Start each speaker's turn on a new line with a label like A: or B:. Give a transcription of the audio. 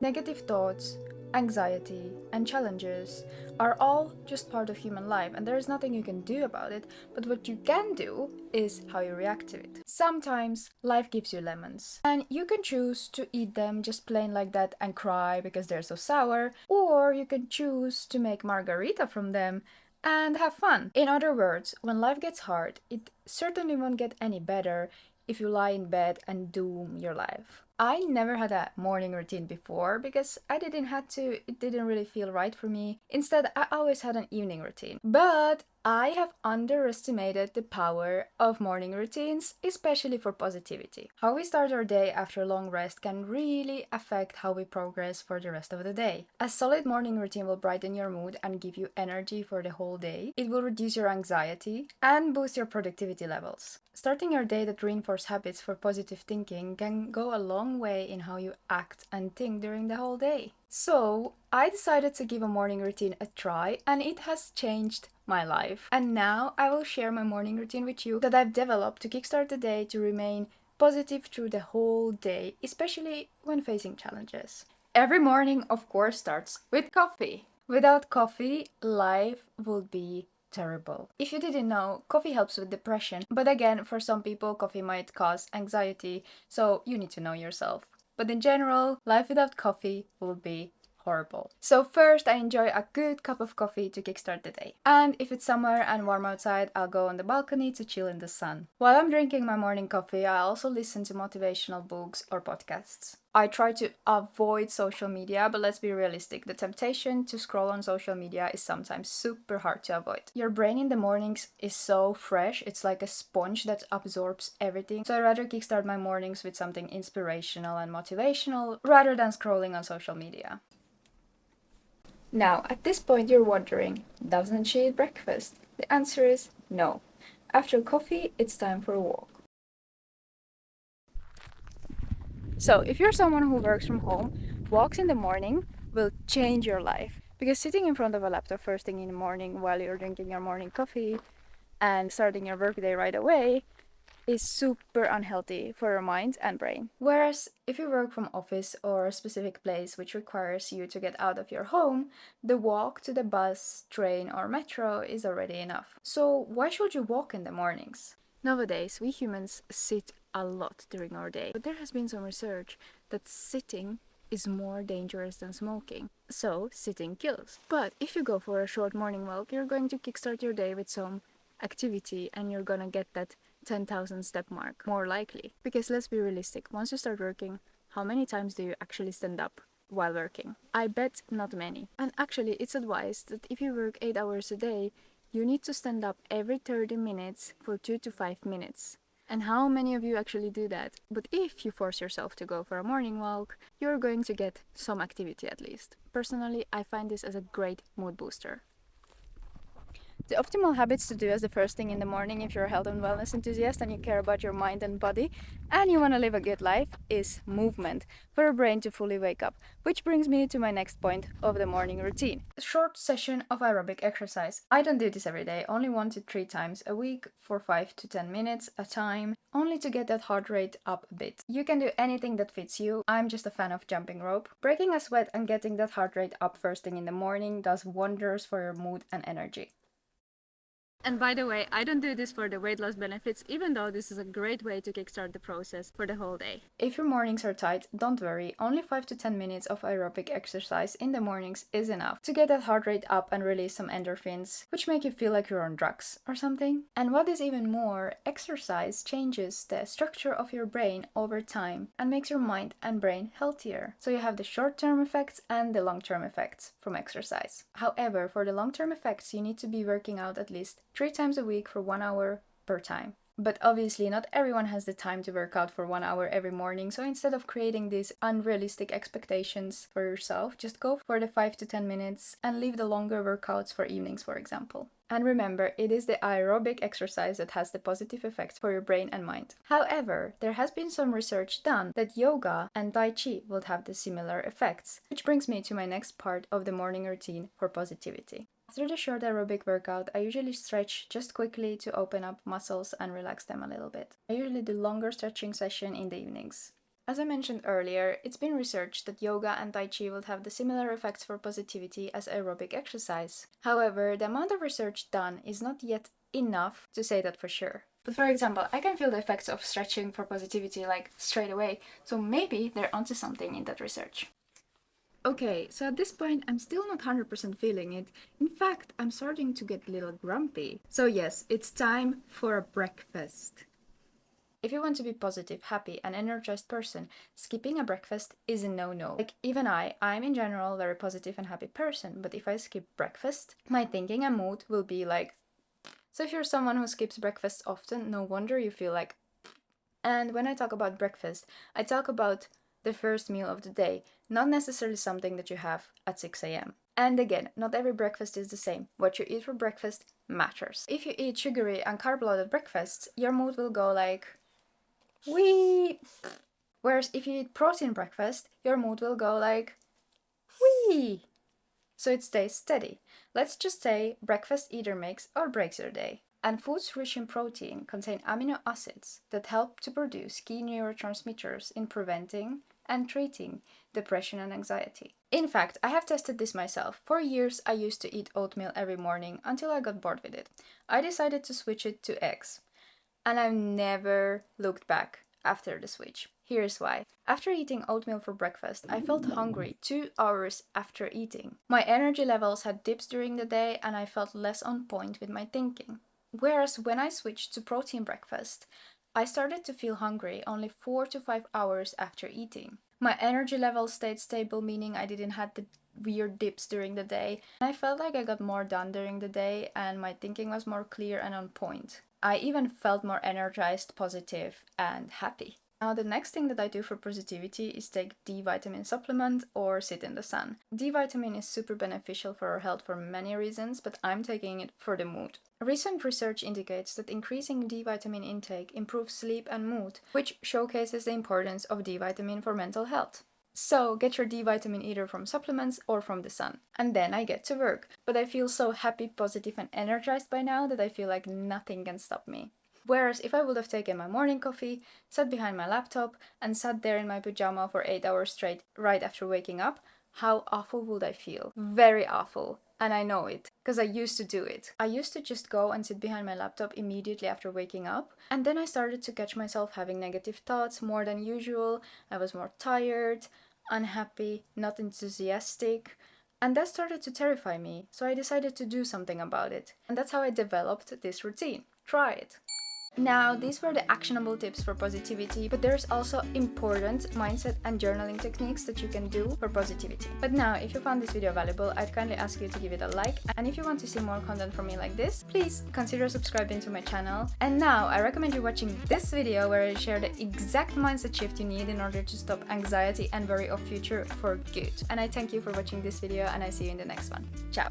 A: Negative thoughts, anxiety, and challenges are all just part of human life, and there is nothing you can do about it, but what you can do is how you react to it. Sometimes life gives you lemons, and you can choose to eat them just plain like that and cry because they're so sour, or you can choose to make margarita from them and have fun. In other words, when life gets hard, it certainly won't get any better if you lie in bed and doom your life. I never had a morning routine before because I didn't have to, it didn't really feel right for me. Instead, I always had an evening routine. But I have underestimated the power of morning routines, especially for positivity. How we start our day after a long rest can really affect how we progress for the rest of the day. A solid morning routine will brighten your mood and give you energy for the whole day. It will reduce your anxiety and boost your productivity levels. Starting your day that reinforce habits for positive thinking can go a long way in how you act and think during the whole day. So, I decided to give a morning routine a try and it has changed my life. And now I will share my morning routine with you that I've developed to kickstart the day to remain positive through the whole day, especially when facing challenges. Every morning, of course, starts with coffee. Without coffee, life would be terrible. If you didn't know, coffee helps with depression, but again, for some people, coffee might cause anxiety, so you need to know yourself. But in general, life without coffee would be horrible. So first, I enjoy a good cup of coffee to kickstart the day. And if it's summer and warm outside, I'll go on the balcony to chill in the sun. While I'm drinking my morning coffee, I also listen to motivational books or podcasts. I try to avoid social media, but let's be realistic. The temptation to scroll on social media is sometimes super hard to avoid. Your brain in the mornings is so fresh, it's like a sponge that absorbs everything. So I rather kickstart my mornings with something inspirational and motivational rather than scrolling on social media. Now, at this point, you're wondering, doesn't she eat breakfast? The answer is no. After coffee, it's time for a walk. So, if you're someone who works from home, walks in the morning will change your life. Because sitting in front of a laptop first thing in the morning while you're drinking your morning coffee and starting your workday right away is super unhealthy for your mind and brain. Whereas if you work from office or a specific place which requires you to get out of your home, the walk to the bus, train or metro is already enough. So why should you walk in the mornings? Nowadays, we humans sit a lot during our day, but there has been some research that sitting is more dangerous than smoking. So, sitting kills. But if you go for a short morning walk, you're going to kickstart your day with some activity and you're gonna get that 10,000 step mark more likely. Because let's be realistic, once you start working, how many times do you actually stand up while working? I bet not many. And actually, it's advised that if you work 8 hours a day, you need to stand up every 30 minutes for 2 to 5 minutes. And how many of you actually do that? But if you force yourself to go for a morning walk, you're going to get some activity at least. Personally, I find this as a great mood booster. The optimal habits to do as the first thing in the morning if you're a health and wellness enthusiast and you care about your mind and body and you want to live a good life is movement for your brain to fully wake up. Which brings me to my next point of the morning routine. A short session of aerobic exercise. I don't do this every day, only 1 to 3 times a week for 5 to 10 minutes a time, only to get that heart rate up a bit. You can do anything that fits you. I'm just a fan of jumping rope. Breaking a sweat and getting that heart rate up first thing in the morning does wonders for your mood and energy. And by the way, I don't do this for the weight loss benefits, even though this is a great way to kickstart the process for the whole day. If your mornings are tight, don't worry, only 5 to 10 minutes of aerobic exercise in the mornings is enough to get that heart rate up and release some endorphins, which make you feel like you're on drugs or something. And what is even more, exercise changes the structure of your brain over time and makes your mind and brain healthier. So you have the short-term effects and the long-term effects from exercise. However, for the long-term effects, you need to be working out at least 3 times a week for 1 hour per time. But obviously, not everyone has the time to work out for 1 hour every morning, so instead of creating these unrealistic expectations for yourself, just go for the 5 to 10 minutes and leave the longer workouts for evenings, for example. And remember, it is the aerobic exercise that has the positive effects for your brain and mind. However, there has been some research done that yoga and Tai Chi will have the similar effects, which brings me to my next part of the morning routine for positivity. After the short aerobic workout, I usually stretch just quickly to open up muscles and relax them a little bit. I usually do longer stretching session in the evenings. As I mentioned earlier, it's been researched that yoga and Tai Chi will have the similar effects for positivity as aerobic exercise. However, the amount of research done is not yet enough to say that for sure. But for example, I can feel the effects of stretching for positivity like straight away, so maybe they're onto something in that research. Okay, so at this point, I'm still not 100% feeling it. In fact, I'm starting to get a little grumpy. So yes, it's time for a breakfast. If you want to be positive, happy, and energized person, skipping a breakfast is a no-no. Like, even I'm in general a very positive and happy person, but if I skip breakfast, my thinking and mood will be like... So if you're someone who skips breakfast often, no wonder you feel like... And when I talk about breakfast, I talk about the first meal of the day, not necessarily something that you have at 6 a.m. And again, not every breakfast is the same. What you eat for breakfast matters. If you eat sugary and carb-loaded breakfasts, your mood will go like... wee! Whereas if you eat protein breakfast, your mood will go like... wee! So it stays steady. Let's just say breakfast either makes or breaks your day. And foods rich in protein contain amino acids that help to produce key neurotransmitters in preventing and treating depression and anxiety. In fact, I have tested this myself. For years, I used to eat oatmeal every morning until I got bored with it. I decided to switch it to eggs. And I've never looked back after the switch. Here's why. After eating oatmeal for breakfast, I felt hungry 2 hours after eating. My energy levels had dips during the day and I felt less on point with my thinking. Whereas when I switched to protein breakfast, I started to feel hungry only 4 to 5 hours after eating. My energy levels stayed stable, meaning I didn't have the weird dips during the day. I felt like I got more done during the day and my thinking was more clear and on point. I even felt more energized, positive, and happy. Now, the next thing that I do for positivity is take D vitamin supplement or sit in the sun. D vitamin is super beneficial for our health for many reasons, but I'm taking it for the mood. Recent research indicates that increasing D vitamin intake improves sleep and mood, which showcases the importance of D vitamin for mental health. So get your D vitamin either from supplements or from the sun. And then I get to work. But I feel so happy, positive, and energized by now that I feel like nothing can stop me. Whereas if I would have taken my morning coffee, sat behind my laptop, and sat there in my pajama for 8 hours straight right after waking up, how awful would I feel? Very awful. And I know it, because I used to do it. I used to just go and sit behind my laptop immediately after waking up, and then I started to catch myself having negative thoughts more than usual. I was more tired, unhappy, not enthusiastic, and that started to terrify me, so I decided to do something about it. And that's how I developed this routine. Try it! Now, these were the actionable tips for positivity, but there's also important mindset and journaling techniques that you can do for positivity. But now, if you found this video valuable, I'd kindly ask you to give it a like, and if you want to see more content from me like this, please consider subscribing to my channel. And now, I recommend you watching this video where I share the exact mindset shift you need in order to stop anxiety and worry of future for good. And I thank you for watching this video, and I see you in the next one. Ciao!